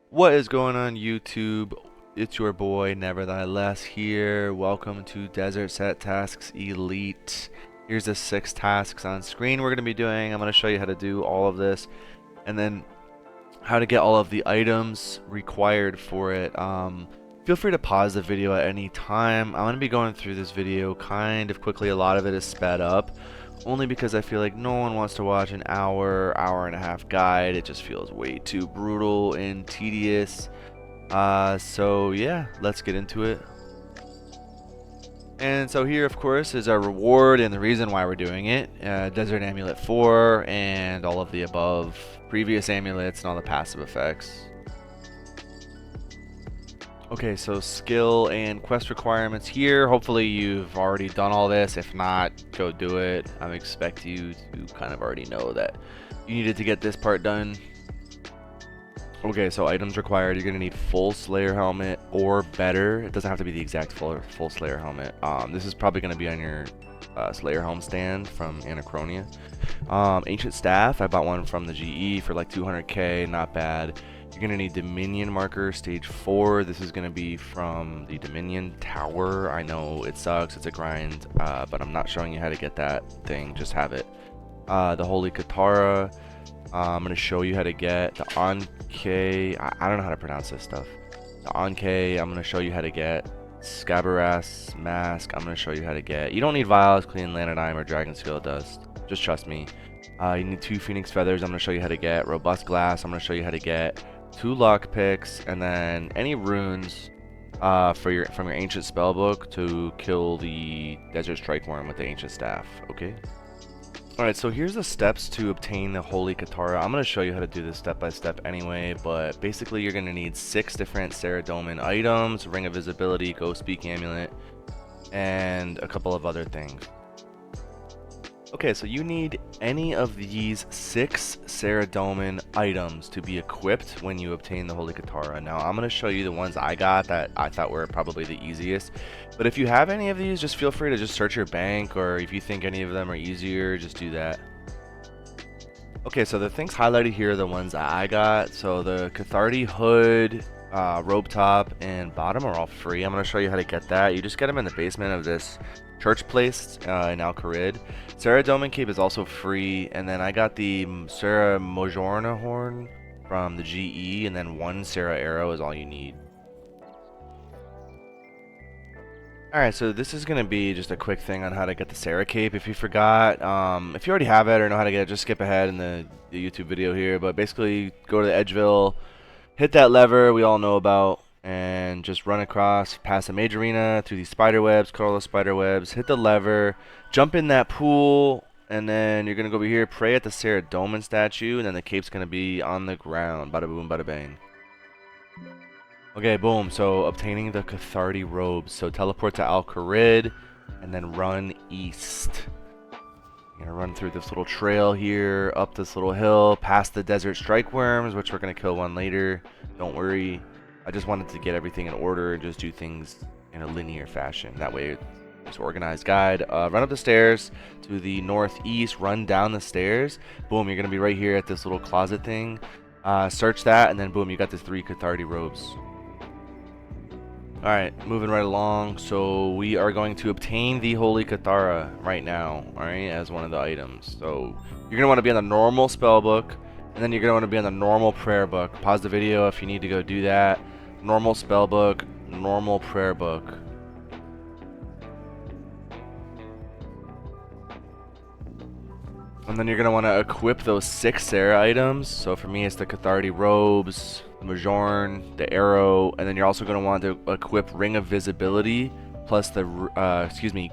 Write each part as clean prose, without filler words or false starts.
What is going on YouTube? It's your boy Neverthyless here. Welcome to Desert Set Tasks Elite. Here's the 6 tasks on screen we're going to be doing. I'm going to show you how to do all of this and then how to get all of the items required for it. Feel free to pause the video at any time. I'm going to be going through this video kind of quickly. A lot of it is sped up. Only because I feel like no one wants to watch an hour and a half guide. It just feels way too brutal and tedious. So yeah, let's get into it. And so here, of course, is our reward and the reason why we're doing it. Desert Amulet 4 and all of the above previous amulets and all the passive effects. Okay, so skill and quest requirements here. Hopefully you've already done all this. If not, go do it. I expect you to kind of already know that you needed to get this part done. Okay, so items required. You're gonna need full Slayer helmet or better. It doesn't have to be the exact full Slayer helmet. This is probably gonna be on your Slayer helm stand from Anachronia. Ancient staff. I bought one from the GE for like 200k. Not bad. You're going to need Dominion marker stage 4. This is going to be from the Dominion tower. I know it sucks, it's a grind, but I'm not showing you how to get that thing, just have it. The Holy Cithara. I'm going to show you how to get the Ankh. I don't know how to pronounce this stuff. The Ankh, I'm going to show you how to get. Scabaras mask, I'm going to show you how to get. You don't need vials, clean lanternine, or dragon scale dust. Just trust me. You need 2 phoenix feathers, I'm going to show you how to get. Robust glass, I'm going to show you how to get. 2 lock picks, and then any runes from your ancient spellbook to kill the desert strike worm with the ancient staff. Okay. Alright, so here's the steps to obtain the Holy Cithara. I'm going to show you how to do this step by step anyway, but basically you're going to need 6 different Saradomin items, Ring of Visibility, Ghost Speak Amulet, and a couple of other things. Okay, so you need any of these 6 Saradomin items to be equipped when you obtain the Holy Cithara. Now, I'm going to show you the ones I got that I thought were probably the easiest. But if you have any of these, just feel free to just search your bank, or if you think any of them are easier, just do that. Okay, so the things highlighted here are the ones I got. So the Citharde hood, robe top, and bottom are all free. I'm going to show you how to get that. You just get them in the basement of this church place in Alcarid. Saradomin cape is also free, and then I got the Sara Mojorna horn from the GE, and then 1 Sara arrow is all you need. Alright, so this is going to be just a quick thing on how to get the Sara cape. If you forgot, if you already have it or know how to get it, just skip ahead in the YouTube video here. But basically, go to the Edgeville, hit that lever we all know about, and just run across past the major arena through these spider webs, cut all those spider webs, hit the lever, jump in that pool, and then you're going to go over here, pray at the Saradomin statue, and then the cape's going to be on the ground. Bada boom, bada bang. Okay, boom. So obtaining the Citharde robes. So teleport to Alcarid and then run east. You're gonna run through this little trail here, up this little hill, past the desert strike worms, which we're gonna kill one later. Don't worry. I just wanted to get everything in order and just do things in a linear fashion. That way it's organized guide. Run up the stairs to the northeast, run down the stairs. Boom, you're gonna be right here at this little closet thing. Search that, and then boom, you got the 3 Citharde robes. Alright, moving right along. So we are going to obtain the Holy Cithara right now, alright, as one of the items. So you're going to want to be on the normal spell book, and then you're going to want to be on the normal prayer book. Pause the video if you need to go do that. Normal spell book, normal prayer book. And then you're going to want to equip those 6 Sara items. So for me, it's the Citharde robes, Majorn, the arrow, and then you're also going to want to equip Ring of Visibility plus the,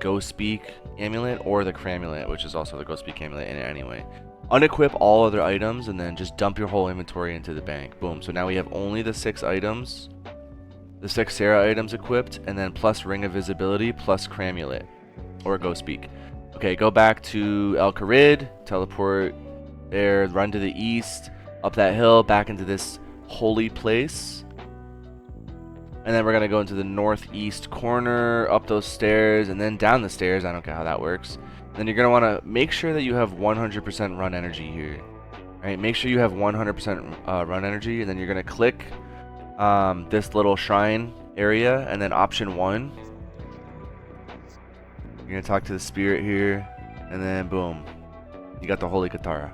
Ghost Speak Amulet, or the Cramulet, which is also the Ghost Speak Amulet in it anyway. Unequip all other items, and then just dump your whole inventory into the bank. Boom. So now we have only the 6 items, the 6 Sara items equipped, and then plus Ring of Visibility plus Cramulet, or Ghost Speak. Okay, go back to Alcarid, teleport there, run to the east, up that hill, back into this holy place. And then we're going to go into the northeast corner, up those stairs, and then down the stairs. I don't care how that works. And then you're going to want to make sure that you have 100% run energy here. Right? Make sure you have 100% run energy, and then you're going to click this little shrine area, and then option 1, you're gonna talk to the spirit here, and then boom, you got the Holy Cithara.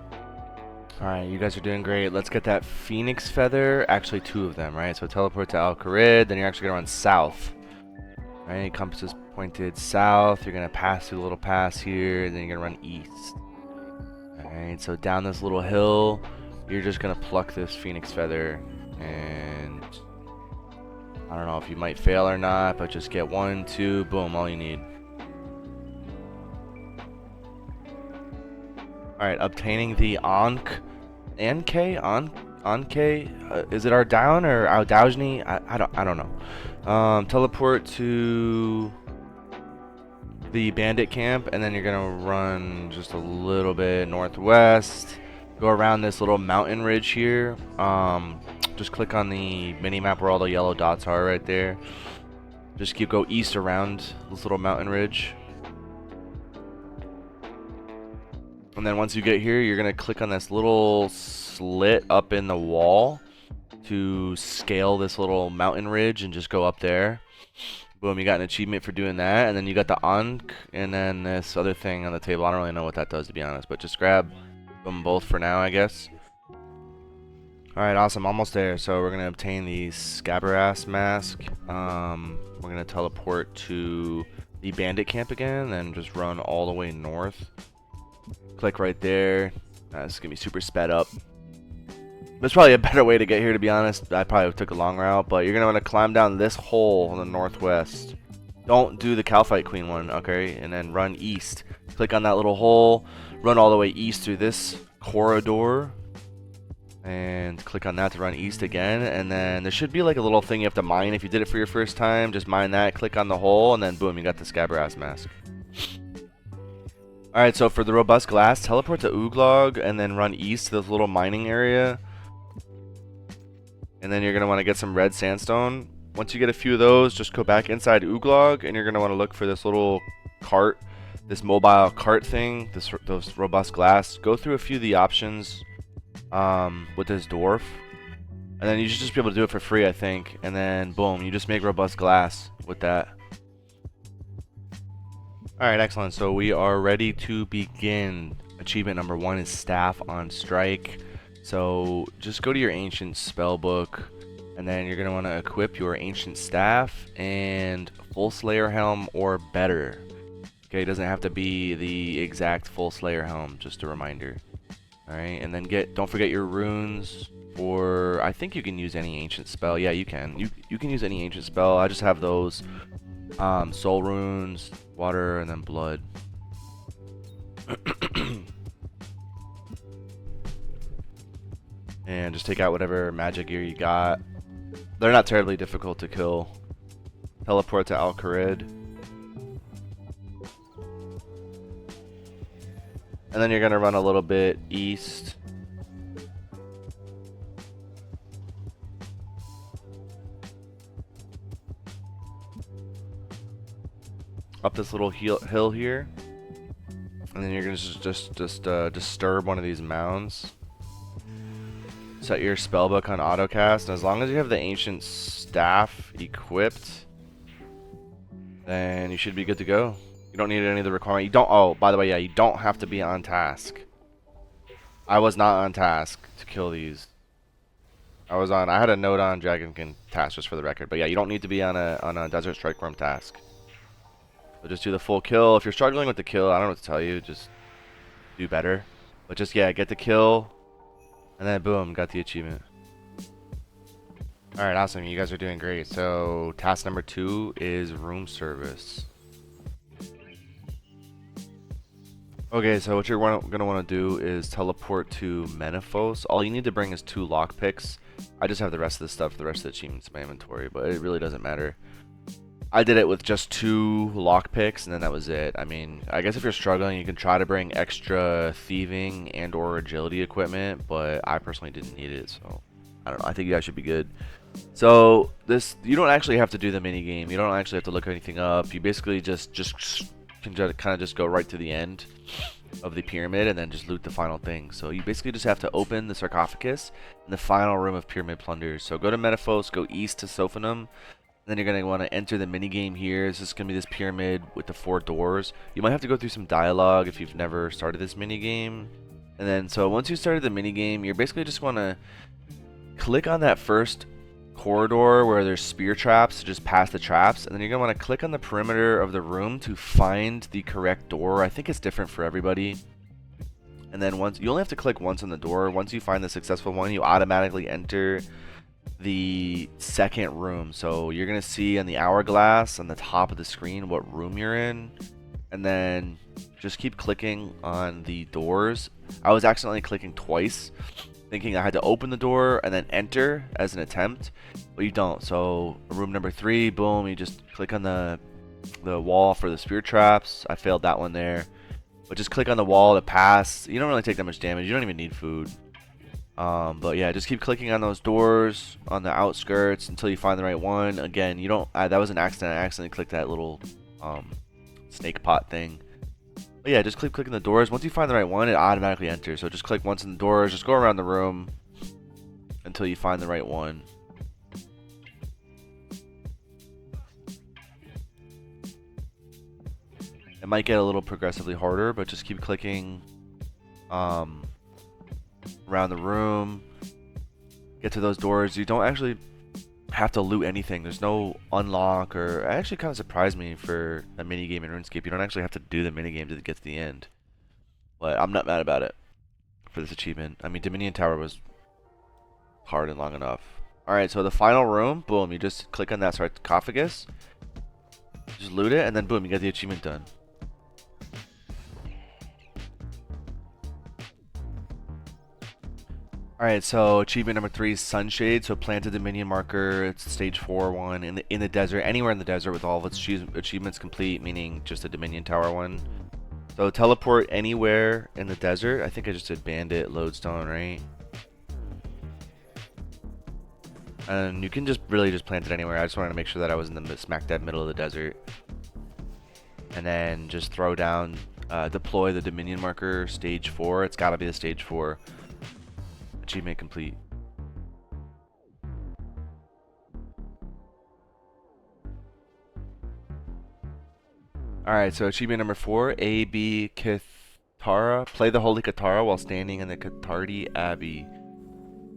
Alright, you guys are doing great. Let's get that Phoenix Feather. Actually, 2 of them, right? So teleport to Al-Kharid, then you're actually gonna run south. Right, compass is pointed south. You're gonna pass through the little pass here, and then you're gonna run east. Alright, so down this little hill, you're just gonna pluck this Phoenix Feather, and I don't know if you might fail or not, but just get 1, 2, boom, all you need. Alright, obtaining the Ankh. Ankh? Is it our down or our Doujni? I don't know. Teleport to the bandit camp, and then you're gonna run just a little bit northwest. Go around this little mountain ridge here. Just click on the mini map where all the yellow dots are right there. Just go east around this little mountain ridge. And then once you get here, you're gonna click on this little slit up in the wall to scale this little mountain ridge and just go up there. Boom, you got an achievement for doing that. And then you got the Ankh and then this other thing on the table. I don't really know what that does, to be honest, but just grab them both for now, I guess. Alright, awesome, almost there. So we're gonna obtain the Scabaras mask. We're gonna teleport to the bandit camp again, and just run all the way north. Click right there. This is gonna be super sped up. There's probably a better way to get here, to be honest. I probably took a long route, but you're gonna want to climb down this hole in the northwest. Don't do the Calphite Queen one, okay? And then run east. Click on that little hole. Run all the way east through this corridor. And click on that to run east again. And then there should be like a little thing you have to mine. If you did it for your first time, just mine that. Click on the hole, and then boom, you got the Scabaras mask. Alright, so for the robust glass, teleport to Uglog and then run east to this little mining area. And then you're going to want to get some red sandstone. Once you get a few of those, just go back inside Uglog, and you're going to want to look for this little cart, this mobile cart thing, those robust glass. Go through a few of the options with this dwarf. And then you should just be able to do it for free, I think. And then boom, you just make robust glass with that. Alright, excellent. So we are ready to begin. Achievement number 1 is Staff on Strike. So just go to your Ancient Spellbook, and then you're going to want to equip your Ancient Staff and Full Slayer Helm or better. Okay, it doesn't have to be the exact Full Slayer Helm, just a reminder. Alright, and then don't forget your runes for, I think you can use any ancient spell. Yeah, you can. You can use any ancient spell. I just have those. Soul runes, water, and then blood. And just take out whatever magic gear you got. They're not terribly difficult to kill. Teleport to Al-Kharid. And then you're going to run a little bit east. Up this little hill here. And then you're going to just disturb one of these mounds. Set your spellbook on autocast, and as long as you have the ancient staff equipped, then you should be good to go. You don't need any of the requirement. You don't. Oh, by the way, yeah, you don't have to be on task. I was not on task to kill these. I had a note on Dragonkin task, just for the record. But yeah, you don't need to be on a Desert Strike Worm task. So just do the full kill. If you're struggling with the kill, I don't know what to tell you. Just do better. But just, yeah, get the kill. And then boom, got the achievement. Alright, awesome. You guys are doing great. So task number 2 is room service. Okay, so what you're going to want to do is teleport to Menethos. All you need to bring is 2 lockpicks. I just have the rest of the stuff, the rest of the achievements in my inventory, but it really doesn't matter. I did it with just 2 lockpicks, and then that was it. I mean, I guess if you're struggling, you can try to bring extra thieving and or agility equipment, but I personally didn't need it, so I don't know. I think you guys should be good. So you don't actually have to do the mini game. You don't actually have to look anything up. You basically just can kind of just go right to the end. of the pyramid and then just loot the final thing. So you basically just have to open the sarcophagus in the final room of pyramid plunders. So go to Metaphos, go east to Sophanum. Then you're going to want to enter the mini game here. This is going to be this pyramid with the 4 doors. You might have to go through some dialogue if you've never started this mini game. And then, so once you started the mini game, you're basically just want to click on that first corridor where there's spear traps, just past the traps. And then you're going to want to click on the perimeter of the room to find the correct door. I think it's different for everybody. And then once, you only have to click once on the door. Once you find the successful one, you automatically enter the second room. So you're gonna see on the hourglass on the top of the screen what room you're in, and then just keep clicking on the doors. I was accidentally clicking twice, thinking I had to open the door and then enter as an attempt, but you don't. So room number 3, boom, you just click on the wall for the spear traps. I failed that one there, but just click on the wall to pass. You don't really take that much damage. You don't even need food. But yeah, just keep clicking on those doors on the outskirts until you find the right one. Again, you don't, that was an accident. I accidentally clicked that little snake pot thing. But yeah, just keep clicking the doors. Once you find the right one, it automatically enters. So just click once in the doors, just go around the room until you find the right one. It might get a little progressively harder, but just keep clicking around the room, get to those doors. You don't actually have to loot anything. There's no unlock, or it actually kind of surprised me for a mini game in RuneScape. You don't actually have to do the mini game to get to the end, but I'm not mad about it for this achievement. I mean, Dominion Tower was hard and long enough. Alright, so the final room, boom, you just click on that sarcophagus, just loot it, and then boom, you get the achievement done. Alright, so achievement number 3 is Sunshade. So plant a Dominion marker. It's stage 4 one in the desert, anywhere in the desert with all of its achievements complete, meaning just a Dominion Tower one. So teleport anywhere in the desert. I think I just did Bandit, Lodestone, right? And you can just really just plant it anywhere. I just wanted to make sure that I was in the smack dab middle of the desert. And then just throw down, deploy the Dominion marker, stage 4. It's got to be the stage 4. Achievement complete. Alright, so achievement number 4, Cithara. Play the Holy Cithara while standing in the Citharde Abbey.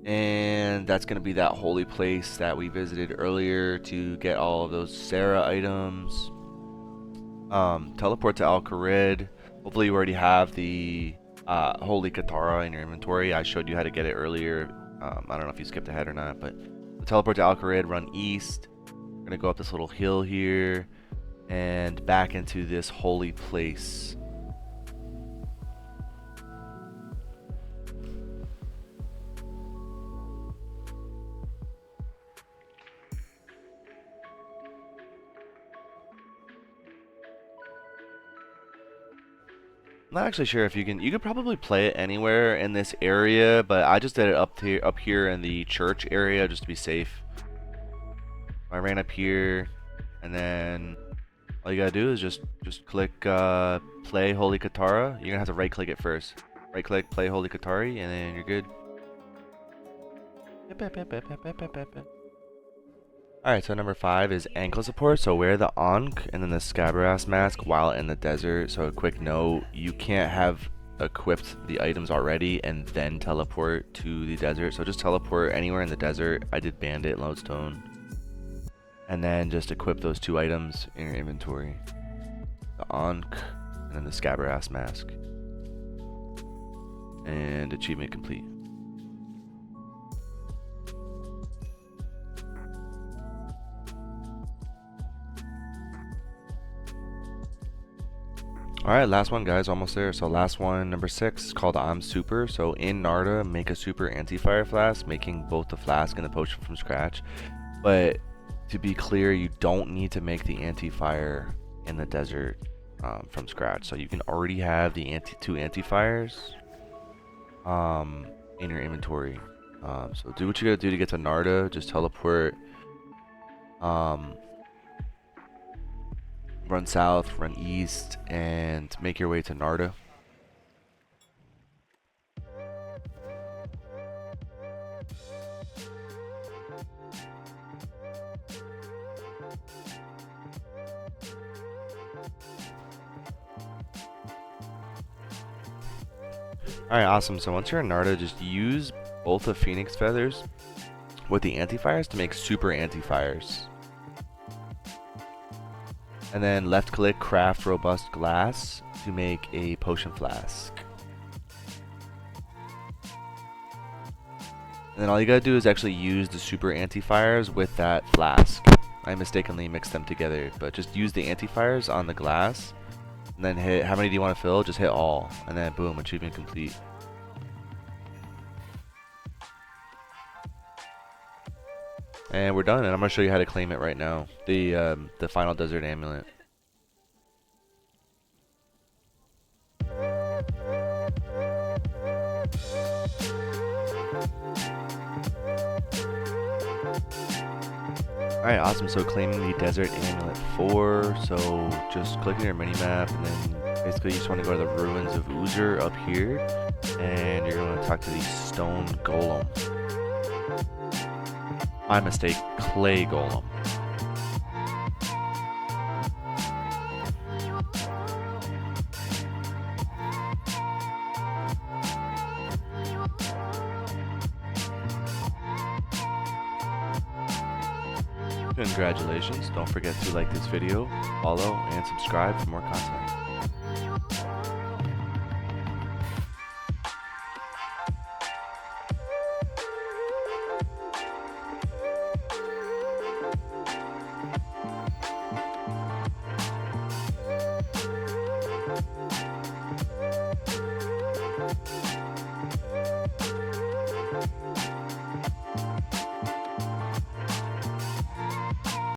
And that's going to be that holy place that we visited earlier to get all of those Sara items. Teleport to Al-Kharid. Hopefully you already have the Holy Cithara in your inventory. I showed you how to get it earlier. I don't know if you skipped ahead or not, but teleport to Al-Kharid, run east. We're gonna go up this little hill here and back into this holy place. I'm not actually sure if you could probably play it anywhere in this area, but I just did it up here in the church area just to be safe. I ran up here, and then all you gotta do is just click play Holy Cithara. You're gonna have to right click it first. Right click, play Holy Cithara, and then you're good. Alright, so number 5 is ankle support. So wear the Ankh and then the Scabaras mask while in the desert. So a quick note, you can't have equipped the items already and then teleport to the desert. So just teleport anywhere in the desert. I did Bandit, Lodestone. And then just equip those 2 items in your inventory. The Ankh and then the Scabaras mask. And achievement complete. Alright, last one guys, almost there. So last one, number 6, is called I'm Super. So in Narda, make a super anti-fire flask, making both the flask and the potion from scratch. But to be clear, you don't need to make the anti-fire in the desert from scratch. So you can already have the 2 anti-fires in your inventory. So do what you gotta do to get to Narda. Just teleport. Run south, run east, and make your way to Narda. Alright, awesome. So once you're in Narda, just use both of Phoenix Feathers with the anti-fires to make super anti-fires. And then left click craft robust glass to make a potion flask. And then all you gotta do is actually use the super anti-fires with that flask. I mistakenly mixed them together, but just use the anti-fires on the glass. And then hit, how many do you want to fill? Just hit all. And then boom, achievement complete. And we're done, and I'm gonna show you how to claim it right now. The final desert amulet. Alright, awesome. So claiming the desert amulet 4. So just click on your mini map, and then basically you just want to go to the ruins of Uzer up here, and you're going to talk to the stone golem. My mistake, clay golem. Congratulations. Don't forget to like this video, follow, and subscribe for more content.